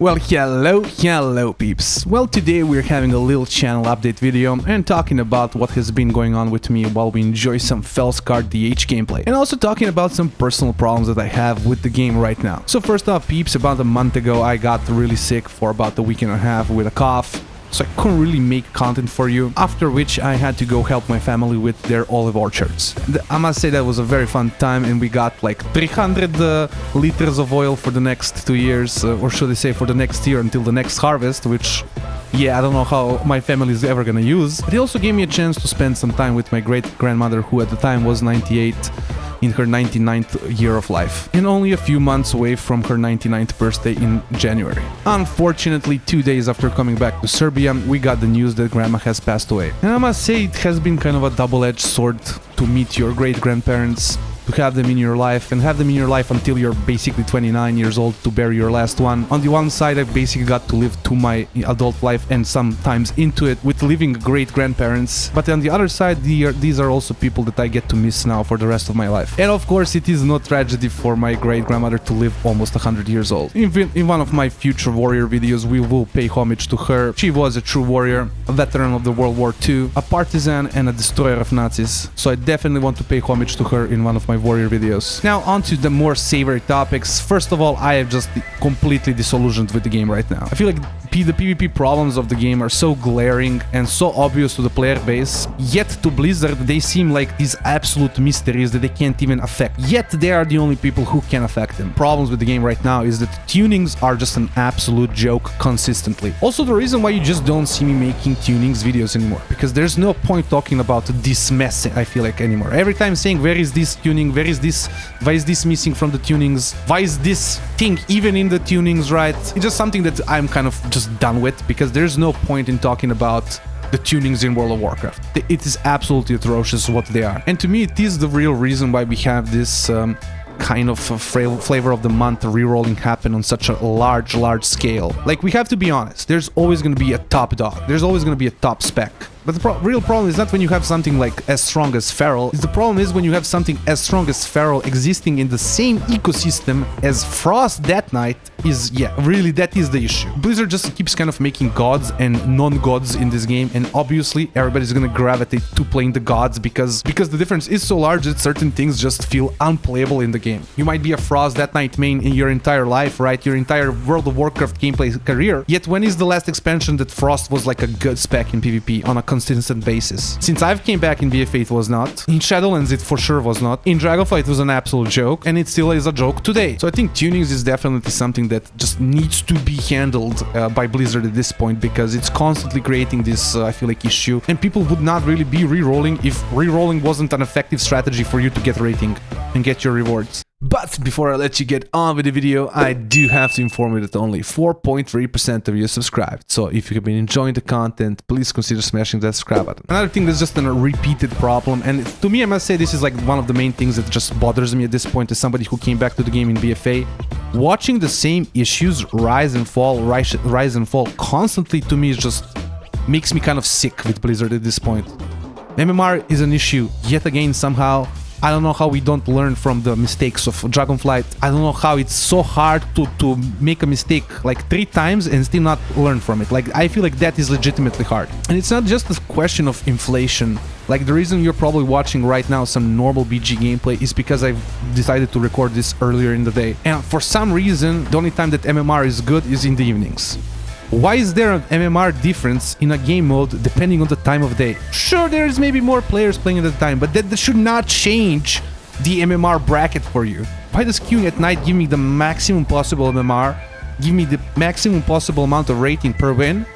Well, hello peeps. Well, today we're having a little channel update video and talking about what has been going on with me while we enjoy some Felskar DH gameplay, and also talking about some personal problems that I have with the game right now. So first off, peeps, about a month ago I got really sick for about a week and a half with a cough. So I couldn't really make content for you, after which I had to go help my family with their olive orchards. I must say that was a very fun time, and we got like 300 liters of oil for the next 2 years, or should I say for the next year until the next harvest, which, yeah, I don't know how my family is ever gonna use. But it also gave me a chance to spend some time with my great-grandmother, who at the time was 98, in her 99th year of life, and only a few months away from her 99th birthday in January. Unfortunately, 2 days after coming back to Serbia, we got the news that grandma has passed away. And I must say, it has been kind of a double-edged sword to meet your great-grandparents, to have them in your life, and have them in your life until you're basically 29 years old to bury your last one. On the one side, I basically got to live to my adult life and sometimes into it with living great grandparents, but on the other side, these are also people that I get to miss now for the rest of my life. And of course, it is no tragedy for my great grandmother to live almost 100 years old. In one of my future warrior videos, we will pay homage to her. She was a true warrior, a veteran of the World War II, a partisan and a destroyer of Nazis, so I definitely want to pay homage to her in one of my warrior videos. Now on to the more savory topics. First of all, I have just completely disillusioned with the game right now. I feel like the PvP problems of the game are so glaring and so obvious to the player base, yet to Blizzard they seem like these absolute mysteries that they can't even affect, yet they are the only people who can affect them. Problems with the game right now is that tunings are just an absolute joke consistently. Also, the reason why you just don't see me making tunings videos anymore, because there's no point talking about this mess, I feel like, anymore. Every time saying where is this tuning, where is this, why is this missing from the tunings, why is this thing even in the tunings, right? It's just something that I'm kind of just done with, because there's no point in talking about the tunings in World of Warcraft. It is absolutely atrocious what they are. And to me, it is the real reason why we have this kind of flavor of the month rerolling happen on such a large scale. Like, we have to be honest, there's always going to be a top dog, there's always going to be a top spec. But the real problem is not when you have something like as strong as Feral. The problem is when you have something as strong as Feral existing in the same ecosystem as Frost Death Knight is, yeah, really, that is the issue. Blizzard just keeps kind of making gods and non-gods in this game, and obviously everybody's gonna gravitate to playing the gods because the difference is so large that certain things just feel unplayable in the game. You might be a Frost Death Knight main in your entire life, right? Your entire World of Warcraft gameplay career. Yet when is the last expansion that Frost was like a good spec in PvP on a consistent basis? Since I've came back in BFA it was not. In Shadowlands it for sure was not. In Dragonflight it was an absolute joke, and it still is a joke today. So I think tunings is definitely something that just needs to be handled by Blizzard at this point, because it's constantly creating this, I feel like, issue, and people would not really be re-rolling if re-rolling wasn't an effective strategy for you to get rating and get your rewards. But before I let you get on with the video, I do have to inform you that only 4.3% of you subscribed. So if you have been enjoying the content, please consider smashing that subscribe button. Another thing that's just a repeated problem, and to me I must say this is like one of the main things that just bothers me at this point as somebody who came back to the game in BFA. Watching the same issues rise and fall constantly, to me, is just makes me kind of sick with Blizzard at this point. MMR is an issue yet again somehow. I don't know how we don't learn from the mistakes of Dragonflight. I don't know how it's so hard to make a mistake like 3 times and still not learn from it. Like, I feel like that is legitimately hard. And it's not just a question of inflation. Like, the reason you're probably watching right now some normal BG gameplay is because I've decided to record this earlier in the day. And for some reason, the only time that MMR is good is in the evenings. Why is there an MMR difference in a game mode depending on the time of day? Sure, there is maybe more players playing at the time, but that should not change the MMR bracket for you. Why does queuing at night give me the maximum possible MMR, give me the maximum possible amount of rating per win,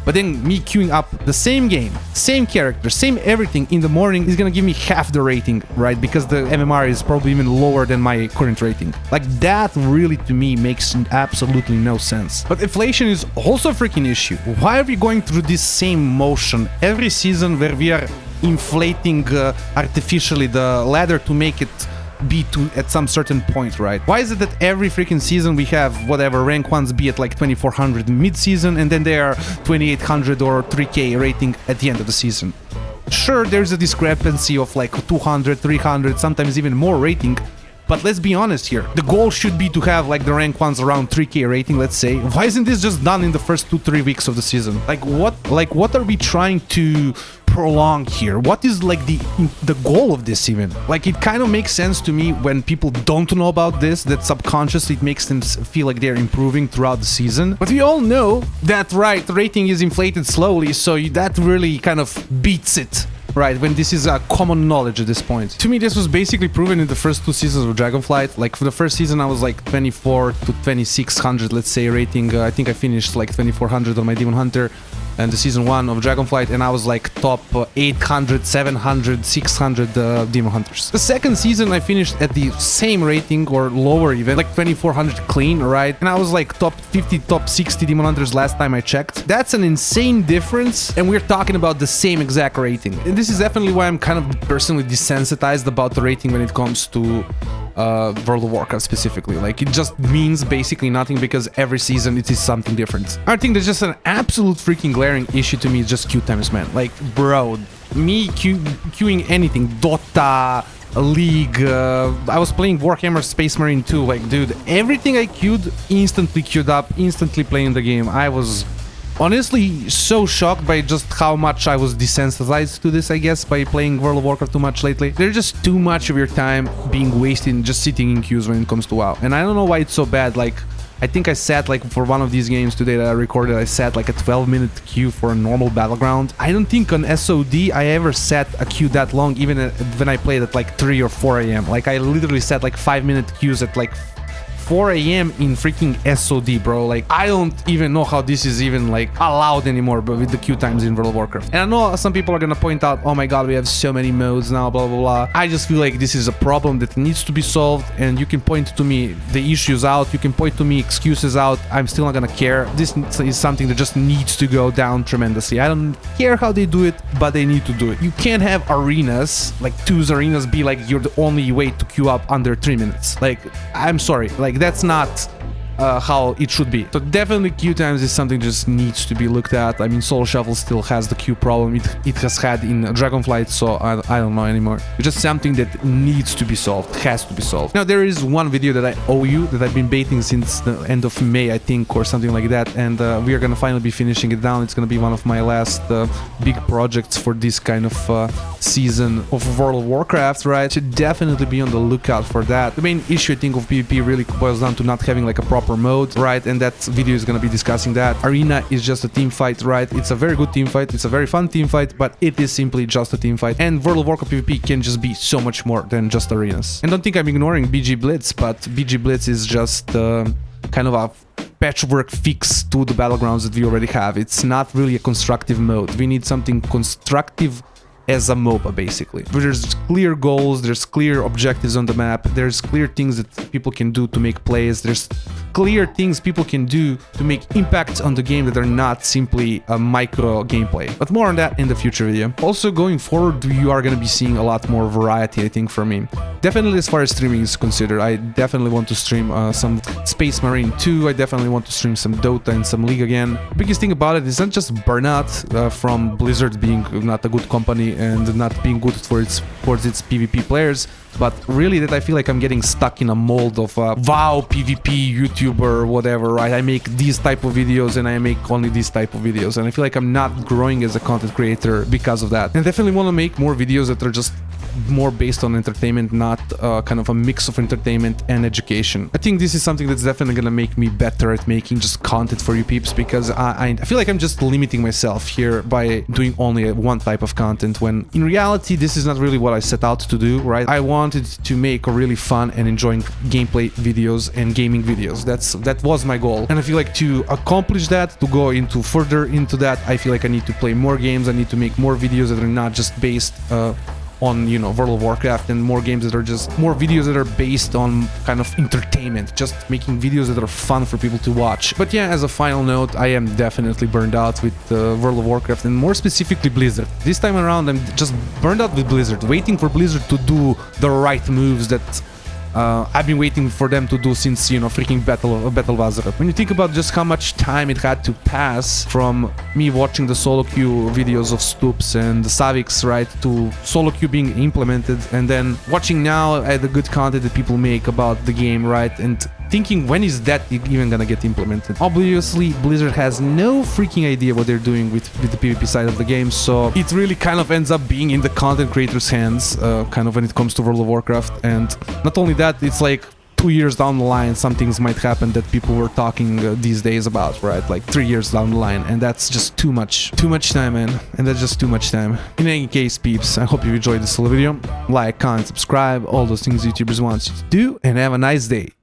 but then me queuing up the same game, same character, same everything in the morning is gonna give me half the rating, right? Because the MMR is probably even lower than my current rating. Like, that really, to me, makes absolutely no sense. But inflation is also a freaking issue. Why are we going through this same motion every season where we are inflating artificially the ladder to make it be to at some certain point, right? Why is it that every freaking season we have whatever rank 1s be at like 2400 mid-season, and then they are 2800 or 3k rating at the end of the season? Sure, there's a discrepancy of like 200, 300, sometimes even more rating, But let's be honest here. The goal should be to have like the rank ones around 3k rating, let's say. Why isn't this just done in the first 2-3 weeks of the season? Like what are we trying to prolong here? What is like the goal of this even? Like, it kind of makes sense to me when people don't know about this, that subconsciously it makes them feel like they're improving throughout the season. But we all know that, right, rating is inflated slowly, so that really kind of beats it. Right, when this is a common knowledge at this point. To me, this was basically proven in the first 2 seasons of Dragonflight. Like, for the first season, I was like 24 to 2600, let's say, rating. I think I finished like 2400 on my Demon Hunter and the season 1 of Dragonflight, and I was like top 800, 700, 600 Demon Hunters. The second season, I finished at the same rating or lower even, like 2400 clean, right? And I was like top 50, top 60 Demon Hunters last time I checked. That's an insane difference, and we're talking about the same exact rating. And this is definitely why I'm kind of personally desensitized about the rating when it comes to World of Warcraft specifically. Like, it just means basically nothing because every season it is something different. I think there's just an absolute freaking glaring issue to me is just queue times, man. Like, bro, me queuing anything, Dota, League, I was playing Warhammer Space Marine 2, like, dude, everything I queued, instantly queued up, instantly playing the game. I was honestly so shocked by just how much I was desensitized to this, I guess, by playing World of Warcraft too much lately. There's just too much of your time being wasted just sitting in queues when it comes to WoW. And I don't know why it's so bad. Like, I think I sat, like, for one of these games today that I recorded, I sat like a 12-minute queue for a normal battleground. I don't think on SOD I ever sat a queue that long, even when I played at like 3 or 4 a.m. Like, I literally sat like 5-minute queues at like 4 a.m. in freaking SOD, bro. Like, I don't even know how this is even like allowed anymore, but with the queue times in World of Warcraft. And I know some people are gonna point out, oh my god, we have so many modes now, blah blah blah. I just feel like this is a problem that needs to be solved, and you can point to me the issues out, you can point to me excuses out. I'm still not gonna care. This is something that just needs to go down tremendously. I don't care how they do it, but they need to do it. You can't have arenas, like 2's arenas, be like you're the only way to queue up under 3 minutes. Like, I'm sorry, like, that's not how it should be. So definitely queue times is something that just needs to be looked at. I mean, Soul Shuffle still has the queue problem it has had in Dragonflight, so I don't know anymore. It's just something that needs to be solved, has to be solved. Now, there is one video that I owe you that I've been baiting since the end of May, I think, or something like that, and we are gonna finally be finishing it down. It's gonna be one of my last big projects for this kind of season of World of Warcraft, right? Should definitely be on the lookout for that. The main issue, I think, of PvP really boils down to not having like a proper mode, right? And that video is gonna be discussing that. Arena is just a team fight, right? It's a very good team fight, it's a very fun team fight, but it is simply just a team fight. And World of Warcraft PvP can just be so much more than just arenas. And don't think I'm ignoring BG Blitz, but BG Blitz is just kind of a patchwork fix to the battlegrounds that we already have. It's not really a constructive mode. We need something constructive as a MOBA, basically. There's clear goals, there's clear objectives on the map, there's clear things that people can do to make plays, there's clear things people can do to make impacts on the game that are not simply a micro gameplay. But more on that in the future video. Also, going forward, you are going to be seeing a lot more variety, I think, from me. Definitely as far as streaming is considered, I definitely want to stream some Space Marine 2, I definitely want to stream some Dota and some League again. The biggest thing about it is not just burnout from Blizzard being not a good company and not being good towards its PvP players, but really that I feel like I'm getting stuck in a mold of WoW PvP YouTuber or whatever, right? I make these type of videos and I make only these type of videos, and I feel like I'm not growing as a content creator because of that. And I definitely want to make more videos that are just more based on entertainment, not kind of a mix of entertainment and education. I think this is something that's definitely gonna make me better at making just content for you peeps, because I feel like I'm just limiting myself here by doing only one type of content, when in reality this is not really what I set out to do, right? I wanted to make a really fun and enjoying gameplay videos and gaming videos. That was my goal, and I feel like to accomplish that, to go into further into that, I feel like I need to play more games, I need to make more videos that are not just based on, you know, World of Warcraft, and more games that are just more videos that are based on kind of entertainment, just making videos that are fun for people to watch. But yeah, as a final note, I am definitely burned out with World of Warcraft, and more specifically Blizzard. This time around I'm just burned out with Blizzard, waiting for Blizzard to do the right moves that I've been waiting for them to do since, you know, freaking Battle Bazaar. When you think about just how much time it had to pass from me watching the solo queue videos of Stoops and the Saviks, right, to solo queue being implemented, and then watching now the good content that people make about the game, right, and thinking, when is that even gonna get implemented? Obviously, Blizzard has no freaking idea what they're doing with the PvP side of the game, so it really kind of ends up being in the content creators' hands, kind of when it comes to World of Warcraft. And not only that, it's like 2 years down the line, some things might happen that people were talking these days about, right? Like 3 years down the line, and that's just too much time, man. And that's just too much time. In any case, peeps, I hope you enjoyed this little video. Like, comment, subscribe, all those things YouTubers want you to do, and have a nice day.